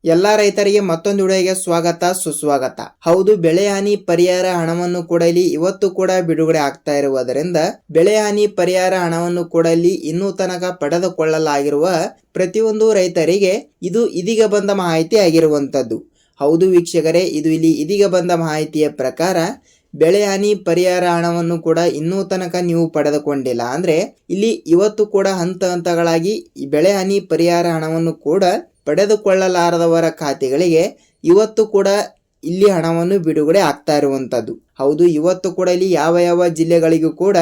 ಎಲ್ಲಾ ರೈತರಿಗೆ ಮತ್ತೊಂದು ವಿಡಿಯೋಗೆ ಸ್ವಾಗತ ಸುಸ್ವಾಗತ. ಹೌದು, ಬೆಳೆ ಹಾನಿ ಪರಿಹಾರ ಹಣವನ್ನು ಕೂಡ ಇಲ್ಲಿ ಇವತ್ತು ಕೂಡ ಬಿಡುಗಡೆ ಆಗ್ತಾ ಇರುವುದರಿಂದ ಬೆಳೆ ಹಾನಿ ಪರಿಹಾರ ಹಣವನ್ನು ಕೂಡ ಇಲ್ಲಿ ಇನ್ನೂ ತನಕ ಪಡೆದುಕೊಳ್ಳಲಾಗಿರುವ ಪ್ರತಿಯೊಂದು ರೈತರಿಗೆ ಇದು ಇದೀಗ ಬಂದ ಮಾಹಿತಿ ಆಗಿರುವಂತದ್ದು. ಹೌದು ವೀಕ್ಷಕರೇ, ಇದು ಇಲ್ಲಿ ಇದೀಗ ಬಂದ ಮಾಹಿತಿಯ ಪ್ರಕಾರ ಬೆಳೆ ಹಾನಿ ಪರಿಹಾರ ಹಣವನ್ನು ಕೂಡ ಇನ್ನೂ ತನಕ ನೀವು ಪಡೆದುಕೊಂಡಿಲ್ಲ ಅಂದ್ರೆ ಇಲ್ಲಿ ಇವತ್ತು ಕೂಡ ಹಂತ ಹಂತಗಳಾಗಿ ಬೆಳೆ ಹಾನಿ ಪರಿಹಾರ ಹಣವನ್ನು ಕೂಡ ಪಡೆದುಕೊಳ್ಳಲಾರದವರ ಖಾತೆಗಳಿಗೆ ಇವತ್ತು ಕೂಡ ಇಲ್ಲಿ ಹಣವನ್ನು ಬಿಡುಗಡೆ ಆಗ್ತಾ ಇರುವಂತದ್ದು. ಹೌದು, ಇವತ್ತು ಕೂಡ ಇಲ್ಲಿ ಯಾವ ಯಾವ ಜಿಲ್ಲೆಗಳಿಗೂ ಕೂಡ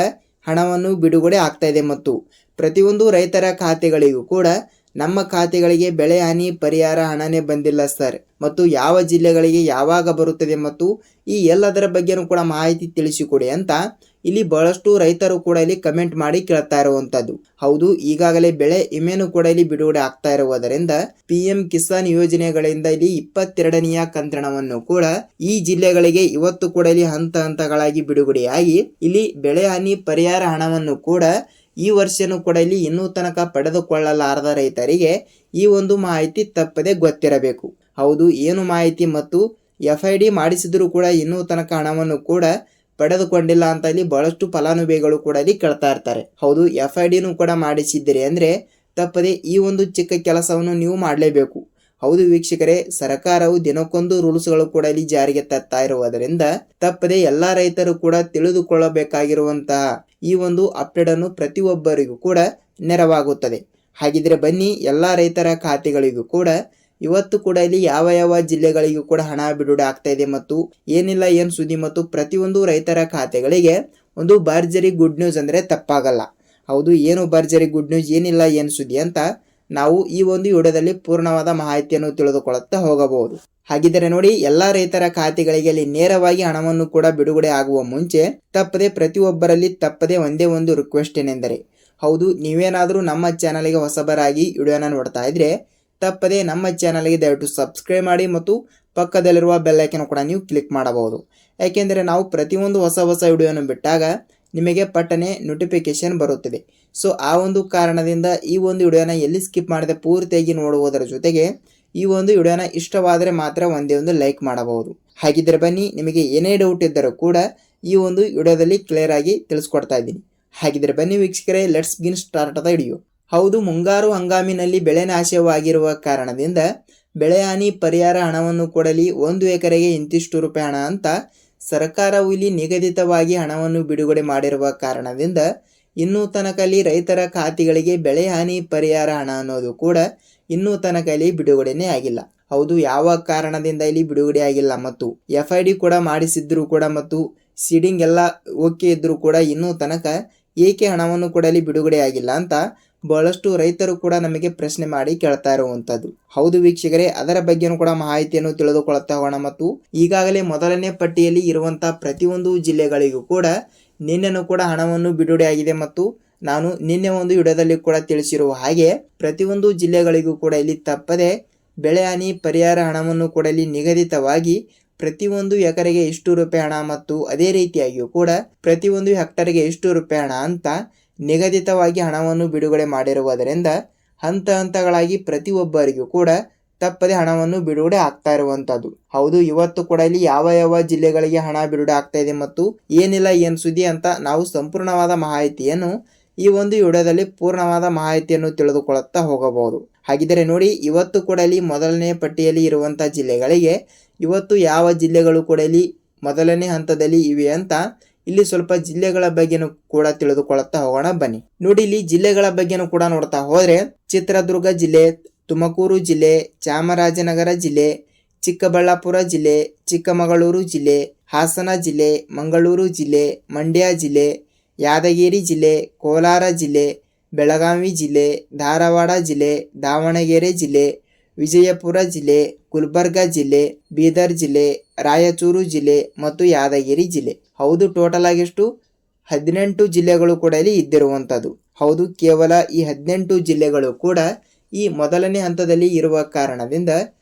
ಹಣವನ್ನು ಬಿಡುಗಡೆ ಆಗ್ತಾ ಇದೆ ಮತ್ತು ಪ್ರತಿಯೊಂದು ರೈತರ ಖಾತೆಗಳಿಗೂ ಕೂಡ ನಮ್ಮ ಖಾತೆಗಳಿಗೆ ಬೆಳೆ ಹಾನಿ ಪರಿಹಾರ ಹಣನೇ ಬಂದಿಲ್ಲ ಸರ್, ಮತ್ತು ಯಾವ ಜಿಲ್ಲೆಗಳಿಗೆ ಯಾವಾಗ ಬರುತ್ತದೆ ಮತ್ತು ಈ ಎಲ್ಲದರ ಬಗ್ಗೆನೂ ಕೂಡ ಮಾಹಿತಿ ತಿಳಿಸಿಕೊಡಿ ಅಂತ ಇಲ್ಲಿ ಬಹಳಷ್ಟು ರೈತರು ಕೂಡ ಇಲ್ಲಿ ಕಮೆಂಟ್ ಮಾಡಿ ಕೇಳ್ತಾ ಇರುವಂತದ್ದು. ಹೌದು, ಈಗಾಗಲೇ ಬೆಳೆ ವಿಮೆನೂ ಕೂಡ ಇಲ್ಲಿ ಬಿಡುಗಡೆ ಆಗ್ತಾ ಇರುವುದರಿಂದ PM ಕಿಸಾನ್ ಯೋಜನೆಗಳಿಂದ ಇಲ್ಲಿ 22ನೆಯ ಕಂತಿನವನ್ನು ಕೂಡ ಈ ಜಿಲ್ಲೆಗಳಿಗೆ ಇವತ್ತು ಕೂಡ ಇಲ್ಲಿ ಹಂತ ಹಂತಗಳಾಗಿ ಬಿಡುಗಡೆಯಾಗಿ ಇಲ್ಲಿ ಬೆಳೆ ಹಾನಿ ಪರಿಹಾರ ಹಣವನ್ನು ಕೂಡ ಈ ವರ್ಷನೂ ಕೂಡ ಇಲ್ಲಿ ಇನ್ನೂ ತನಕ ಪಡೆದುಕೊಳ್ಳಲಾರದ ರೈತರಿಗೆ ಈ ಒಂದು ಮಾಹಿತಿ ತಪ್ಪದೆ ಗೊತ್ತಿರಬೇಕು. ಹೌದು, ಏನು ಮಾಹಿತಿ ಮತ್ತು FID ಮಾಡಿಸಿದ್ರು ಕೂಡ ಇನ್ನೂ ತನಕ ಹಣವನ್ನು ಕೂಡ ಪಡೆದುಕೊಂಡಿಲ್ಲ ಅಂತ ಇಲ್ಲಿ ಬಹಳಷ್ಟು ಫಲಾನುಭವಿಗಳು ಕೂಡ ಇಲ್ಲಿ ಕೇಳ್ತಾ ಇರ್ತಾರೆ. ಹೌದು, FIDನೂ ಕೂಡ ಮಾಡಿಸಿದ್ದೀರಿ ಅಂದ್ರೆ ತಪ್ಪದೆ ಈ ಒಂದು ಚಿಕ್ಕ ಕೆಲಸವನ್ನು ನೀವು ಮಾಡಲೇಬೇಕು. ಹೌದು ವೀಕ್ಷಕರೇ, ಸರ್ಕಾರವು ದಿನಕ್ಕೊಂದು ರೂಲ್ಸ್ಗಳು ಕೂಡ ಇಲ್ಲಿ ಜಾರಿಗೆ ತರ್ತಾ ಇರುವುದರಿಂದ ತಪ್ಪದೆ ಎಲ್ಲಾ ರೈತರು ಕೂಡ ತಿಳಿದುಕೊಳ್ಳಬೇಕಾಗಿರುವಂತಹ ಈ ಒಂದು ಅಪ್ಡೇಟ್ ಅನ್ನು ಪ್ರತಿಯೊಬ್ಬರಿಗೂ ಕೂಡ ನೆರವಾಗುತ್ತದೆ. ಹಾಗಿದ್ರೆ ಬನ್ನಿ, ಎಲ್ಲಾ ರೈತರ ಖಾತೆಗಳಿಗೂ ಕೂಡ ಇವತ್ತು ಕೂಡ ಇಲ್ಲಿ ಯಾವ ಯಾವ ಜಿಲ್ಲೆಗಳಿಗೂ ಕೂಡ ಹಣ ಬಿಡುಗಡೆ ಆಗ್ತಾ ಇದೆ ಮತ್ತು ಏನಿಲ್ಲ ಏನ್ ಸುದ್ದಿ ಮತ್ತು ಪ್ರತಿಯೊಂದು ರೈತರ ಖಾತೆಗಳಿಗೆ ಒಂದು ಭರ್ಜರಿ ಗುಡ್ ನ್ಯೂಸ್ ಅಂದ್ರೆ ತಪ್ಪಾಗಲ್ಲ. ಹೌದು, ಏನು ಭರ್ಜರಿ ಗುಡ್ ನ್ಯೂಸ್, ಏನಿಲ್ಲ ಏನ್ ಸುದ್ದಿ ಅಂತ ನಾವು ಈ ಒಂದು ವಿಡಿಯೋದಲ್ಲಿ ಪೂರ್ಣವಾದ ಮಾಹಿತಿಯನ್ನು ತಿಳಿದುಕೊಳ್ಳುತ್ತಾ ಹೋಗಬಹುದು. ಹಾಗಿದ್ದರೆ ನೋಡಿ, ಎಲ್ಲಾ ರೈತರ ಖಾತೆಗಳಿಗೆ ಅಲ್ಲಿ ನೇರವಾಗಿ ಹಣವನ್ನು ಕೂಡ ಬಿಡುಗಡೆ ಆಗುವ ಮುಂಚೆ ತಪ್ಪದೆ ಪ್ರತಿಯೊಬ್ಬರಲ್ಲಿ ತಪ್ಪದೆ ಒಂದೇ ಒಂದು ರಿಕ್ವೆಸ್ಟ್ ಏನೆಂದರೆ, ಹೌದು, ನೀವೇನಾದರೂ ನಮ್ಮ ಚಾನಲ್ಗೆ ಹೊಸಬರಾಗಿ ವಿಡಿಯೋನ ನೋಡ್ತಾ ಇದ್ರೆ ತಪ್ಪದೆ ನಮ್ಮ ಚಾನಲ್ಗೆ ದಯವಿಟ್ಟು ಸಬ್ಸ್ಕ್ರೈಬ್ ಮಾಡಿ ಮತ್ತು ಪಕ್ಕದಲ್ಲಿರುವ ಬೆಲ್ ಐಕಾನ್ ಕೂಡ ನೀವು ಕ್ಲಿಕ್ ಮಾಡಬಹುದು. ಯಾಕೆಂದರೆ ನಾವು ಪ್ರತಿಯೊಂದು ಹೊಸ ವಿಡಿಯೋನ ಬಿಟ್ಟಾಗ ನಿಮಗೆ ಪಟ್ಟನೆ ನೋಟಿಫಿಕೇಶನ್ ಬರುತ್ತದೆ. ಸೊ ಆ ಒಂದು ಕಾರಣದಿಂದ ಈ ಒಂದು ವಿಡಿಯೋನ ಎಲ್ಲಿ ಸ್ಕಿಪ್ ಮಾಡದೆ ಪೂರ್ತಿಯಾಗಿ ನೋಡುವುದರ ಜೊತೆಗೆ ಈ ಒಂದು ವಿಡಿಯೋನ ಇಷ್ಟವಾದರೆ ಮಾತ್ರ ಒಂದೇ ಒಂದು ಲೈಕ್ ಮಾಡಬಹುದು. ಹಾಗಿದ್ರೆ ಬನ್ನಿ, ನಿಮಗೆ ಏನೇ ಡೌಟ್ ಇದ್ದರೂ ಕೂಡ ಈ ಒಂದು ವಿಡಿಯೋದಲ್ಲಿ ಕ್ಲಿಯರ್ ಆಗಿ ತಿಳಿಸ್ಕೊಡ್ತಾ ಇದ್ದೀನಿ. ಹಾಗಿದ್ರೆ ಬನ್ನಿ ವೀಕ್ಷಕರೇ, ಲೆಟ್ಸ್ ಗಿನ್ ಸ್ಟಾರ್ಟ್ ದ ವಿಡಿಯೋ. ಹೌದು, ಮುಂಗಾರು ಹಂಗಾಮಿನಲ್ಲಿ ಬೆಳೆ ನಾಶವಾಗಿರುವ ಕಾರಣದಿಂದ ಬೆಳೆ ಹಾನಿ ಪರಿಹಾರ ಹಣವನ್ನು ಕೊಡಲಿ 1 ಎಕರೆಗೆ ಇಂತಿಷ್ಟು ರೂಪಾಯಿ ಹಣ ಅಂತ ಸರ್ಕಾರವು ಇಲ್ಲಿ ನಿಗದಿತವಾಗಿ ಹಣವನ್ನು ಬಿಡುಗಡೆ ಮಾಡಿರುವ ಕಾರಣದಿಂದ ಇನ್ನೂ ತನಕ ಇಲ್ಲಿ ರೈತರ ಖಾತೆಗಳಿಗೆ ಬೆಳೆ ಹಾನಿ ಪರಿಹಾರ ಹಣ ಅನ್ನೋದು ಕೂಡ ಇನ್ನೂ ತನಕ ಇಲ್ಲಿ ಬಿಡುಗಡೆನೇ ಆಗಿಲ್ಲ. ಹೌದು, ಯಾವ ಕಾರಣದಿಂದ ಇಲ್ಲಿ ಬಿಡುಗಡೆ ಆಗಿಲ್ಲ ಮತ್ತು FID ಕೂಡ ಮಾಡಿಸಿದ್ರು ಕೂಡ ಮತ್ತು ಸೀಡಿಂಗ್ ಎಲ್ಲ ಓಕೆ ಇದ್ರು ಕೂಡ ಇನ್ನೂ ತನಕ ಏಕೆ ಹಣವನ್ನು ಕೂಡ ಇಲ್ಲಿ ಬಿಡುಗಡೆ ಆಗಿಲ್ಲ ಅಂತ ಬಹಳಷ್ಟು ರೈತರು ಕೂಡ ನಮಗೆ ಪ್ರಶ್ನೆ ಮಾಡಿ ಕೇಳ್ತಾ ಇರುವಂತದ್ದು. ಹೌದು ವೀಕ್ಷಕರೇ, ಅದರ ಬಗ್ಗೆನೂ ಕೂಡ ಮಾಹಿತಿಯನ್ನು ತಿಳಿದುಕೊಳ್ಳುತ್ತಾ ಹೋಗೋಣ ಮತ್ತು ಈಗಾಗಲೇ ಮೊದಲನೇ ಪಟ್ಟಿಯಲ್ಲಿ ಇರುವಂತಹ ಪ್ರತಿಯೊಂದು ಜಿಲ್ಲೆಗಳಿಗೂ ಕೂಡ ನಿನ್ನೆನೂ ಕೂಡ ಹಣವನ್ನು ಬಿಡುಗಡೆ ಆಗಿದೆ ಮತ್ತು ನಾನು ನಿನ್ನೆ ಒಂದು ವಿಡಿಯೋದಲ್ಲಿ ಕೂಡ ತಿಳಿಸಿರುವ ಹಾಗೆ ಪ್ರತಿಯೊಂದು ಜಿಲ್ಲೆಗಳಿಗೂ ಕೂಡ ಇಲ್ಲಿ ತಪ್ಪದೆ ಬೆಳೆ ಹಾನಿ ಪರಿಹಾರ ಹಣವನ್ನು ಕೂಡ ಇಲ್ಲಿ ನಿಗದಿತವಾಗಿ ಪ್ರತಿಯೊಂದು ಎಕರೆಗೆ ಇಷ್ಟು ರೂಪಾಯಿ ಹಣ ಮತ್ತು ಅದೇ ರೀತಿಯಾಗಿಯೂ ಕೂಡ ಪ್ರತಿಯೊಂದು ಹೆಕ್ಟರ್ಗೆ ಇಷ್ಟು ರೂಪಾಯಿ ಹಣ ಅಂತ ನಿಗದಿತವಾಗಿ ಹಣವನ್ನು ಬಿಡುಗಡೆ ಮಾಡಿರುವುದರಿಂದ ಹಂತ ಹಂತಗಳಾಗಿ ಪ್ರತಿಯೊಬ್ಬರಿಗೂ ಕೂಡ ತಪ್ಪದೆ ಹಣವನ್ನು ಬಿಡುಗಡೆ ಆಗ್ತಾ ಇರುವಂತದ್ದು. ಹೌದು, ಇವತ್ತು ಕೂಡ ಇಲ್ಲಿ ಯಾವ ಯಾವ ಜಿಲ್ಲೆಗಳಿಗೆ ಹಣ ಬಿಡುಗಡೆ ಆಗ್ತಾ ಇದೆ ಮತ್ತು ಏನಿಲ್ಲ ಏನ್ ಸುದ್ದಿ ಅಂತ ನಾವು ಸಂಪೂರ್ಣವಾದ ಮಾಹಿತಿಯನ್ನು ಈ ಒಂದು ವಿಡಿಯೋದಲ್ಲಿ ಪೂರ್ಣವಾದ ಮಾಹಿತಿಯನ್ನು ತಿಳಿದುಕೊಳ್ಳುತ್ತಾ ಹೋಗಬಹುದು. ಹಾಗಿದ್ರೆ ನೋಡಿ, ಇವತ್ತು ಕೂಡ ಇಲ್ಲಿ ಮೊದಲನೇ ಪಟ್ಟಿಯಲ್ಲಿ ಇರುವಂತಹ ಜಿಲ್ಲೆಗಳಿಗೆ ಇವತ್ತು ಯಾವ ಜಿಲ್ಲೆಗಳು ಕೂಡ ಇಲ್ಲಿ ಮೊದಲನೇ ಹಂತದಲ್ಲಿ ಇವೆ ಅಂತ ಇಲ್ಲಿ ಸ್ವಲ್ಪ ಜಿಲ್ಲೆಗಳ ಬಗ್ಗೆನೂ ಕೂಡ ತಿಳಿದುಕೊಳ್ಳುತ್ತಾ ಹೋಗೋಣ ಬನ್ನಿ. ನೋಡಿ, ಇಲ್ಲಿ ಜಿಲ್ಲೆಗಳ ಬಗ್ಗೆನೂ ಕೂಡ ನೋಡ್ತಾ ಹೋದ್ರೆ ಚಿತ್ರದುರ್ಗ ಜಿಲ್ಲೆ, ತುಮಕೂರು ಜಿಲ್ಲೆ, ಚಾಮರಾಜನಗರ ಜಿಲ್ಲೆ, ಚಿಕ್ಕಬಳ್ಳಾಪುರ ಜಿಲ್ಲೆ, ಚಿಕ್ಕಮಗಳೂರು ಜಿಲ್ಲೆ, ಹಾಸನ ಜಿಲ್ಲೆ, ಮಂಗಳೂರು ಜಿಲ್ಲೆ, ಮಂಡ್ಯ ಜಿಲ್ಲೆ, ಯಾದಗಿರಿ ಜಿಲ್ಲೆ, ಕೋಲಾರ ಜಿಲ್ಲೆ, ಬೆಳಗಾವಿ ಜಿಲ್ಲೆ, ಧಾರವಾಡ ಜಿಲ್ಲೆ, ದಾವಣಗೆರೆ ಜಿಲ್ಲೆ, ವಿಜಯಪುರ ಜಿಲ್ಲೆ, ಗುಲ್ಬರ್ಗ ಜಿಲ್ಲೆ, ಬೀದರ್ ಜಿಲ್ಲೆ, ರಾಯಚೂರು ಜಿಲ್ಲೆ ಮತ್ತು ಯಾದಗಿರಿ ಜಿಲ್ಲೆ. ಹೌದು, ಟೋಟಲ್ ಆಗಿಷ್ಟು 18 ಜಿಲ್ಲೆಗಳು ಕೂಡ ಇಲ್ಲಿ ಇದ್ದಿರುವಂಥದ್ದು. ಹೌದು, ಕೇವಲ ಈ 18 ಜಿಲ್ಲೆಗಳು ಕೂಡ ಈ ಮೊದಲನೇ ಹಂತದಲ್ಲಿ ಇರುವ ಕಾರಣದಿಂದ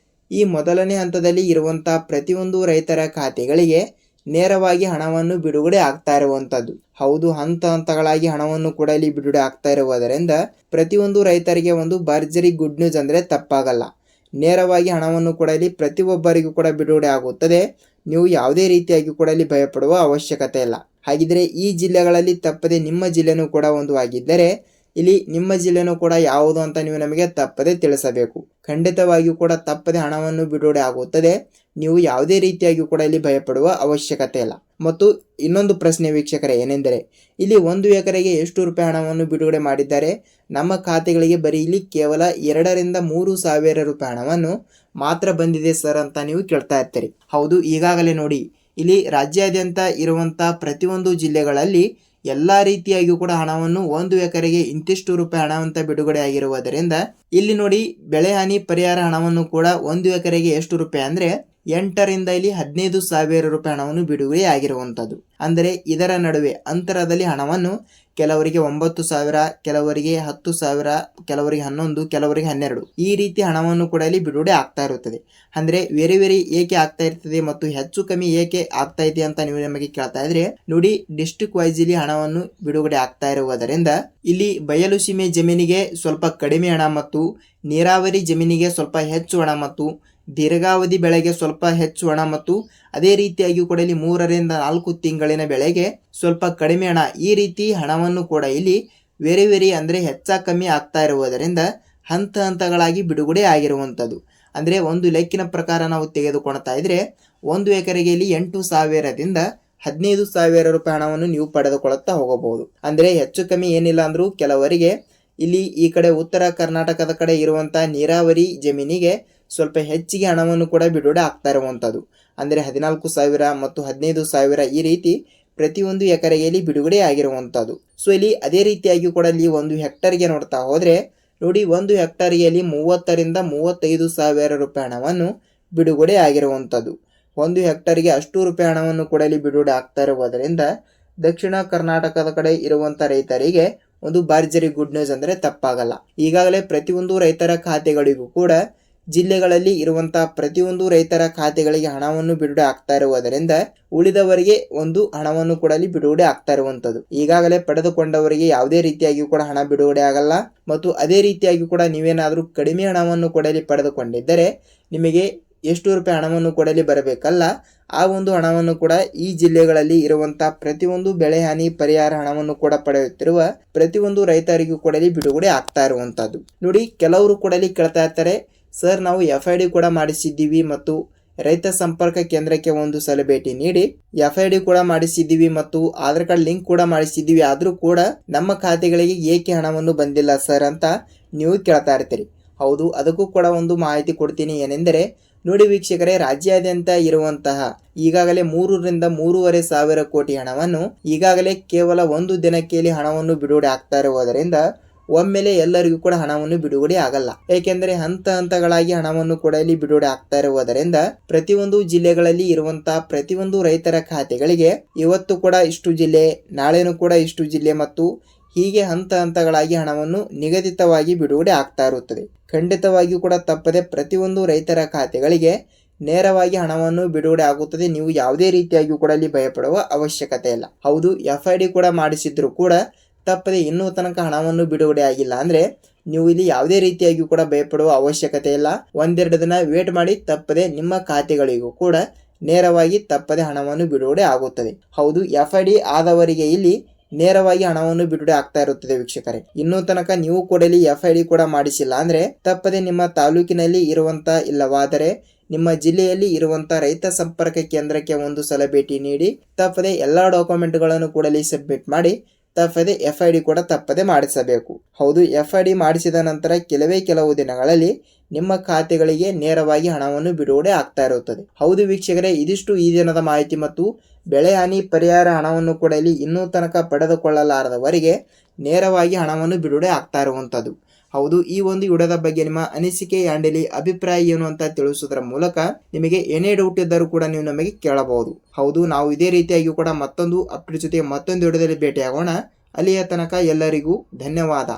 ಈ ಮೊದಲನೇ ಹಂತದಲ್ಲಿ ಇರುವಂತಹ ಪ್ರತಿಯೊಂದು ರೈತರ ಖಾತೆಗಳಿಗೆ ನೇರವಾಗಿ ಹಣವನ್ನು ಬಿಡುಗಡೆ ಆಗ್ತಾ ಇರುವಂತದ್ದು. ಹೌದು, ಹಂತ ಹಂತಗಳಾಗಿ ಹಣವನ್ನು ಕೂಡ ಇಲ್ಲಿ ಬಿಡುಗಡೆ ಆಗ್ತಾ ಇರುವುದರಿಂದ ಪ್ರತಿಯೊಂದು ರೈತರಿಗೆ ಒಂದು ಭರ್ಜರಿ ಗುಡ್ ನ್ಯೂಸ್ ಅಂದ್ರೆ ತಪ್ಪಾಗಲ್ಲ. ನೇರವಾಗಿ ಹಣವನ್ನು ಕೂಡ ಇಲ್ಲಿ ಪ್ರತಿಯೊಬ್ಬರಿಗೂ ಕೂಡ ಬಿಡುಗಡೆ ಆಗುತ್ತದೆ. ನೀವು ಯಾವುದೇ ರೀತಿಯಾಗಿ ಕೂಡ ಇಲ್ಲಿ ಭಯಪಡುವ ಅವಶ್ಯಕತೆ ಇಲ್ಲ. ಹಾಗಿದ್ರೆ ಈ ಜಿಲ್ಲೆಗಳಲ್ಲಿ ತಪ್ಪದೆ ನಿಮ್ಮ ಜಿಲ್ಲೆನೂ ಕೂಡ ಒಂದು ಆಗಿದ್ದರೆ ಇಲ್ಲಿ ನಿಮ್ಮ ಜಿಲ್ಲೆನೂ ಕೂಡ ಯಾವುದು ಅಂತ ನೀವು ನಮಗೆ ತಪ್ಪದೆ ತಿಳಿಸಬೇಕು. ಖಂಡಿತವಾಗಿಯೂ ಕೂಡ ತಪ್ಪದೆ ಹಣವನ್ನು ಬಿಡುಗಡೆ ಆಗುತ್ತದೆ. ನೀವು ಯಾವುದೇ ರೀತಿಯಾಗಿ ಕೂಡ ಇಲ್ಲಿ ಭಯಪಡುವ ಅವಶ್ಯಕತೆ ಇಲ್ಲ. ಮತ್ತು ಇನ್ನೊಂದು ಪ್ರಶ್ನೆ ವೀಕ್ಷಕರೇ ಏನೆಂದರೆ, ಇಲ್ಲಿ 1 ಎಕರೆಗೆ ಎಷ್ಟು ರೂಪಾಯಿ ಹಣವನ್ನು ಬಿಡುಗಡೆ ಮಾಡಿದ್ದಾರೆ? ನಮ್ಮ ಖಾತೆಗಳಿಗೆ ಬರೀ ಇಲ್ಲಿ ಕೇವಲ 2 ರಿಂದ 3 ಸಾವಿರ ರೂಪಾಯಿ ಹಣವನ್ನು ಮಾತ್ರ ಬಂದಿದೆ ಸರ್ ಅಂತ ನೀವು ಕೇಳ್ತಾ ಇರ್ತೀರಿ. ಹೌದು, ಈಗಾಗಲೇ ನೋಡಿ ಇಲ್ಲಿ ರಾಜ್ಯಾದ್ಯಂತ ಇರುವಂಥ ಪ್ರತಿಯೊಂದು ಜಿಲ್ಲೆಗಳಲ್ಲಿ ಎಲ್ಲ ರೀತಿಯಾಗಿಯೂ ಕೂಡ ಹಣವನ್ನು 1 ಎಕರೆಗೆ ಇಂತಿಷ್ಟು ರೂಪಾಯಿ ಹಣವಂತ ಬಿಡುಗಡೆ ಆಗಿರುವುದರಿಂದ ಇಲ್ಲಿ ನೋಡಿ ಬೆಳೆ ಹಾನಿ ಪರಿಹಾರ ಹಣವನ್ನು ಕೂಡ 1 ಎಕರೆಗೆ ಎಷ್ಟು ರೂಪಾಯಿ ಅಂದರೆ 8 ರಿಂದ ಇಲ್ಲಿ 15 ಸಾವಿರ ರೂಪಾಯಿ ಹಣವನ್ನು ಬಿಡುಗಡೆ ಆಗಿರುವಂಥದ್ದು. ಅಂದರೆ ಇದರ ನಡುವೆ ಅಂತರದಲ್ಲಿ ಹಣವನ್ನು ಕೆಲವರಿಗೆ 9,000, ಕೆಲವರಿಗೆ 10,000, ಕೆಲವರಿಗೆ 11, ಕೆಲವರಿಗೆ 12 ಈ ರೀತಿ ಹಣವನ್ನು ಕೂಡ ಇಲ್ಲಿ ಬಿಡುಗಡೆ ಆಗ್ತಾ ಇರುತ್ತದೆ. ಅಂದರೆ ವೇರಿ ಏಕೆ ಆಗ್ತಾ ಇರ್ತದೆ ಮತ್ತು ಹೆಚ್ಚು ಕಮ್ಮಿ ಏಕೆ ಆಗ್ತಾ ಇದೆ ಅಂತ ನೀವು ನಮಗೆ ಕೇಳ್ತಾ ಇದ್ರೆ ನೋಡಿ, ಡಿಸ್ಟ್ರಿಕ್ಟ್ ವೈಸ್ ಇಲ್ಲಿ ಹಣವನ್ನು ಬಿಡುಗಡೆ ಆಗ್ತಾ ಇರುವುದರಿಂದ ಇಲ್ಲಿ ಬಯಲು ಸೀಮೆ ಜಮೀನಿಗೆ ಸ್ವಲ್ಪ ಕಡಿಮೆ ಹಣ ಮತ್ತು ನೀರಾವರಿ ಜಮೀನಿಗೆ ಸ್ವಲ್ಪ ಹೆಚ್ಚು ಹಣ ಮತ್ತು ದೀರ್ಘಾವಧಿ ಬೆಳೆಗೆ ಸ್ವಲ್ಪ ಹೆಚ್ಚು ಹಣ ಮತ್ತು ಅದೇ ರೀತಿಯಾಗಿ ಕೂಡ ಇಲ್ಲಿ 3 ರಿಂದ 4 ತಿಂಗಳಿನ ಬೆಳೆಗೆ ಸ್ವಲ್ಪ ಕಡಿಮೆ ಹಣ ಈ ರೀತಿ ಹಣವನ್ನು ಕೂಡ ಇಲ್ಲಿ ವೇರಿ ಅಂದರೆ ಹೆಚ್ಚ ಕಮ್ಮಿ ಆಗ್ತಾ ಇರುವುದರಿಂದ ಹಂತಗಳಾಗಿ ಬಿಡುಗಡೆ ಆಗಿರುವಂಥದ್ದು. ಅಂದರೆ ಒಂದು ಲೆಕ್ಕಿನ ಪ್ರಕಾರ ನಾವು ತೆಗೆದುಕೊಳ್ತಾ ಇದ್ರೆ 1 ಎಕರೆಗೆ ಇಲ್ಲಿ 8,000 ದಿಂದ 15,000 ರೂಪಾಯಿ ಹಣವನ್ನು ನೀವು ಪಡೆದುಕೊಳ್ಳುತ್ತಾ ಹೋಗಬಹುದು. ಅಂದರೆ ಹೆಚ್ಚು ಕಮ್ಮಿ ಏನಿಲ್ಲ ಅಂದ್ರೂ ಕೆಲವರಿಗೆ ಇಲ್ಲಿ ಈ ಕಡೆ ಉತ್ತರ ಕರ್ನಾಟಕದ ಕಡೆ ಇರುವಂಥ ನೀರಾವರಿ ಜಮೀನಿಗೆ ಸ್ವಲ್ಪ ಹೆಚ್ಚಿಗೆ ಹಣವನ್ನು ಕೂಡ ಬಿಡುಗಡೆ ಆಗ್ತಾ ಇರುವಂಥದ್ದು. ಅಂದರೆ 14,000 ಮತ್ತು 15,000 ಈ ರೀತಿ ಪ್ರತಿಯೊಂದು ಎಕರೆಯಲ್ಲಿ ಬಿಡುಗಡೆ ಆಗಿರುವಂಥದ್ದು. ಸೊ ಇಲ್ಲಿ ಅದೇ ರೀತಿಯಾಗಿ ಕೂಡ ಇಲ್ಲಿ 1 ಹೆಕ್ಟರ್ಗೆ ನೋಡ್ತಾ ಹೋದರೆ ನೋಡಿ 1 ಹೆಕ್ಟರ್ಗೆ 30 ರಿಂದ 35 ಸಾವಿರ ರೂಪಾಯಿ ಹಣವನ್ನು ಬಿಡುಗಡೆ ಆಗಿರುವಂಥದ್ದು. 1 ಹೆಕ್ಟರ್ಗೆ ಅಷ್ಟು ರೂಪಾಯಿ ಹಣವನ್ನು ಕೂಡ ಇಲ್ಲಿ ಬಿಡುಗಡೆ ಆಗ್ತಾ ಇರುವುದರಿಂದ ದಕ್ಷಿಣ ಕರ್ನಾಟಕದ ಕಡೆ ಇರುವಂಥ ರೈತರಿಗೆ ಒಂದು ಭರ್ಜರಿ ಗುಡ್ ನ್ಯೂಸ್ ಅಂದರೆ ತಪ್ಪಾಗಲ್ಲ. ಈಗಾಗಲೇ ಪ್ರತಿಯೊಂದು ರೈತರ ಖಾತೆಗಳಿಗೂ ಕೂಡ ಜಿಲ್ಲೆಗಳಲ್ಲಿ ಇರುವಂತಹ ಪ್ರತಿಯೊಂದು ರೈತರ ಖಾತೆಗಳಿಗೆ ಹಣವನ್ನು ಬಿಡುಗಡೆ ಆಗ್ತಾ ಇರುವುದರಿಂದ ಉಳಿದವರಿಗೆ ಒಂದು ಹಣವನ್ನು ಕೂಡ ಅಲ್ಲಿ ಬಿಡುಗಡೆ ಆಗ್ತಾ ಇರುವಂಥದ್ದು. ಈಗಾಗಲೇ ಪಡೆದುಕೊಂಡವರಿಗೆ ಯಾವುದೇ ರೀತಿಯಾಗಿ ಕೂಡ ಹಣ ಬಿಡುಗಡೆ ಆಗಲ್ಲ. ಮತ್ತು ಅದೇ ರೀತಿಯಾಗಿ ಕೂಡ ನೀವೇನಾದರೂ ಕಡಿಮೆ ಹಣವನ್ನು ಕೂಡ ಇಲ್ಲಿ ಪಡೆದುಕೊಂಡಿದ್ದರೆ ನಿಮಗೆ ಎಷ್ಟು ರೂಪಾಯಿ ಹಣವನ್ನು ಕೊಡಲಿ ಬರಬೇಕಲ್ಲ, ಆ ಒಂದು ಹಣವನ್ನು ಕೂಡ ಈ ಜಿಲ್ಲೆಗಳಲ್ಲಿ ಇರುವಂತಹ ಪ್ರತಿಯೊಂದು ಬೆಳೆ ಹಾನಿ ಪರಿಹಾರ ಹಣವನ್ನು ಕೂಡ ಪಡೆಯುತ್ತಿರುವ ಪ್ರತಿಯೊಂದು ರೈತರಿಗೂ ಕೂಡ ಬಿಡುಗಡೆ ಆಗ್ತಾ ಇರುವಂತದ್ದು. ನೋಡಿ, ಕೆಲವರು ಕೂಡ ಕೇಳ್ತಾ ಇರ್ತಾರೆ, ಸರ್ ನಾವು FID ಕೂಡ ಮಾಡಿಸಿದ್ದೀವಿ ಮತ್ತು ರೈತ ಸಂಪರ್ಕ ಕೇಂದ್ರಕ್ಕೆ ಒಂದು ಸಲ ಭೇಟಿ ನೀಡಿ FID ಕೂಡ ಮಾಡಿಸಿದ್ದೀವಿ ಮತ್ತು ಆಧಾರ್ ಕಾರ್ಡ್ ಲಿಂಕ್ ಕೂಡ ಮಾಡಿಸಿದ್ದೀವಿ, ಆದ್ರೂ ಕೂಡ ನಮ್ಮ ಖಾತೆಗಳಿಗೆ ಏಕೆ ಹಣವನ್ನು ಬಂದಿಲ್ಲ ಸರ್ ಅಂತ ನೀವು ಕೇಳ್ತಾ ಇರ್ತೀರಿ. ಹೌದು, ಅದಕ್ಕೂ ಕೂಡ ಒಂದು ಮಾಹಿತಿ ಕೊಡ್ತೀನಿ. ಏನೆಂದರೆ ನೋಡಿ ವೀಕ್ಷಕರೇ, ರಾಜ್ಯಾದ್ಯಂತ ಇರುವಂತಹ ಈಗಾಗಲೇ 3 ರಿಂದ 3.5 ಸಾವಿರ ಕೋಟಿ ಹಣವನ್ನು ಈಗಾಗಲೇ ಕೇವಲ ಒಂದು ದಿನಕ್ಕೆ ಹಣವನ್ನು ಬಿಡುಗಡೆ ಆಗ್ತಾ ಇರುವುದರಿಂದ ಒಮ್ಮೆಲೆ ಎಲ್ಲರಿಗೂ ಕೂಡ ಹಣವನ್ನು ಬಿಡುಗಡೆ ಆಗಲ್ಲ. ಏಕೆಂದರೆ ಹಂತಗಳಾಗಿ ಹಣವನ್ನು ಕೂಡ ಇಲ್ಲಿ ಬಿಡುಗಡೆ ಆಗ್ತಾ ಇರುವುದರಿಂದ ಪ್ರತಿಯೊಂದು ಜಿಲ್ಲೆಗಳಲ್ಲಿ ಇರುವಂತಹ ಪ್ರತಿಯೊಂದು ರೈತರ ಖಾತೆಗಳಿಗೆ ಇವತ್ತು ಕೂಡ ಇಷ್ಟು ಜಿಲ್ಲೆ, ನಾಳೆನೂ ಕೂಡ ಇಷ್ಟು ಜಿಲ್ಲೆ ಮತ್ತು ಹೀಗೆ ಹಂತಗಳಾಗಿ ಹಣವನ್ನು ನಿಗದಿತವಾಗಿ ಬಿಡುಗಡೆ ಆಗ್ತಾ ಇರುತ್ತದೆ. ಖಂಡಿತವಾಗಿಯೂ ಕೂಡ ತಪ್ಪದೆ ಪ್ರತಿಯೊಂದು ರೈತರ ಖಾತೆಗಳಿಗೆ ನೇರವಾಗಿ ಹಣವನ್ನು ಬಿಡುಗಡೆ ಆಗುತ್ತದೆ. ನೀವು ಯಾವುದೇ ರೀತಿಯಾಗಿಯೂ ಕೂಡ ಇಲ್ಲಿ ಭಯಪಡುವ ಅವಶ್ಯಕತೆ ಇಲ್ಲ. ಹೌದು, FID ಕೂಡ ಮಾಡಿಸಿದ್ರು ಕೂಡ ತಪ್ಪದೆ ಇನ್ನೂ ತನಕ ಹಣವನ್ನು ಬಿಡುಗಡೆ ಆಗಿಲ್ಲ ಅಂದ್ರೆ ನೀವು ಇಲ್ಲಿ ಯಾವುದೇ ರೀತಿಯಾಗಿಯೂ ಕೂಡ ಭಯಪಡುವ ಅವಶ್ಯಕತೆ ಇಲ್ಲ. 1-2 ದಿನ ವೇಟ್ ಮಾಡಿ, ತಪ್ಪದೆ ನಿಮ್ಮ ಖಾತೆಗಳಿಗೂ ಕೂಡ ನೇರವಾಗಿ ತಪ್ಪದೆ ಹಣವನ್ನು ಬಿಡುಗಡೆ ಆಗುತ್ತದೆ. ಹೌದು, FID ಆದವರಿಗೆ ಇಲ್ಲಿ ನೇರವಾಗಿ ಹಣವನ್ನು ಬಿಡುಗಡೆ ಆಗ್ತಾ ಇರುತ್ತದೆ. ವೀಕ್ಷಕರೇ, ಇನ್ನೂ ತನಕ ನೀವು ಕೂಡ ಇಲ್ಲಿ FID ಕೂಡ ಮಾಡಿಸಿಲ್ಲ ಅಂದ್ರೆ ತಪ್ಪದೆ ನಿಮ್ಮ ತಾಲೂಕಿನಲ್ಲಿ ಇರುವಂತ ಇಲ್ಲವಾದರೆ ನಿಮ್ಮ ಜಿಲ್ಲೆಯಲ್ಲಿ ಇರುವಂತ ರೈತ ಸಂಪರ್ಕ ಕೇಂದ್ರಕ್ಕೆ ಒಂದು ಸಲ ಭೇಟಿ ನೀಡಿ ತಪ್ಪದೆ ಎಲ್ಲಾ ಡಾಕ್ಯುಮೆಂಟ್ಗಳನ್ನು ಕೂಡ ಇಲ್ಲಿ ಸಬ್ಮಿಟ್ ಮಾಡಿ ತಪ್ಪದೆ FID ಕೂಡ ತಪ್ಪದೆ ಮಾಡಿಸಬೇಕು. ಹೌದು, FID ಮಾಡಿಸಿದ ನಂತರ ಕೆಲವು ದಿನಗಳಲ್ಲಿ ನಿಮ್ಮ ಖಾತೆಗಳಿಗೆ ನೇರವಾಗಿ ಹಣವನ್ನು ಬಿಡುಗಡೆ ಆಗ್ತಾ ಇರುತ್ತದೆ. ಹೌದು ವೀಕ್ಷಕರೇ, ಇದಿಷ್ಟು ಈ ದಿನದ ಮಾಹಿತಿ ಮತ್ತು ಬೆಳೆ ಹಾನಿ ಪರಿಹಾರ ಹಣವನ್ನು ಕೂಡ ಇಲ್ಲಿ ಇನ್ನೂ ತನಕ ಪಡೆದುಕೊಳ್ಳಲಾರದವರಿಗೆ ನೇರವಾಗಿ ಹಣವನ್ನು ಬಿಡುಗಡೆ ಆಗ್ತಾ ಇರುವಂತದ್ದು. ಹೌದು, ಈ ಒಂದು ವಿಡಿಯೋದ ಬಗ್ಗೆ ನಿಮ್ಮ ಅನಿಸಿಕೆ ಆಂಡಲಿ ಅಭಿಪ್ರಾಯ ಏನು ಅಂತ ತಿಳಿಸುವುದರ ಮೂಲಕ ನಿಮಗೆ ಏನೇ ಡೌಟ್ ಇದ್ದರೂ ಕೂಡ ನೀವು ನಮಗೆ ಕೇಳಬಹುದು. ಹೌದು, ನಾವು ಇದೇ ರೀತಿಯಾಗಿ ಕೂಡ ಮತ್ತೊಂದು ಅಪ್ಡೇಟ್ ಜೊತೆ ಮತ್ತೊಂದು ವಿಡಿಯೋದಲ್ಲಿ ಭೇಟಿಯಾಗೋಣ. ಅಲ್ಲಿಯ ತನಕ ಎಲ್ಲರಿಗೂ ಧನ್ಯವಾದ.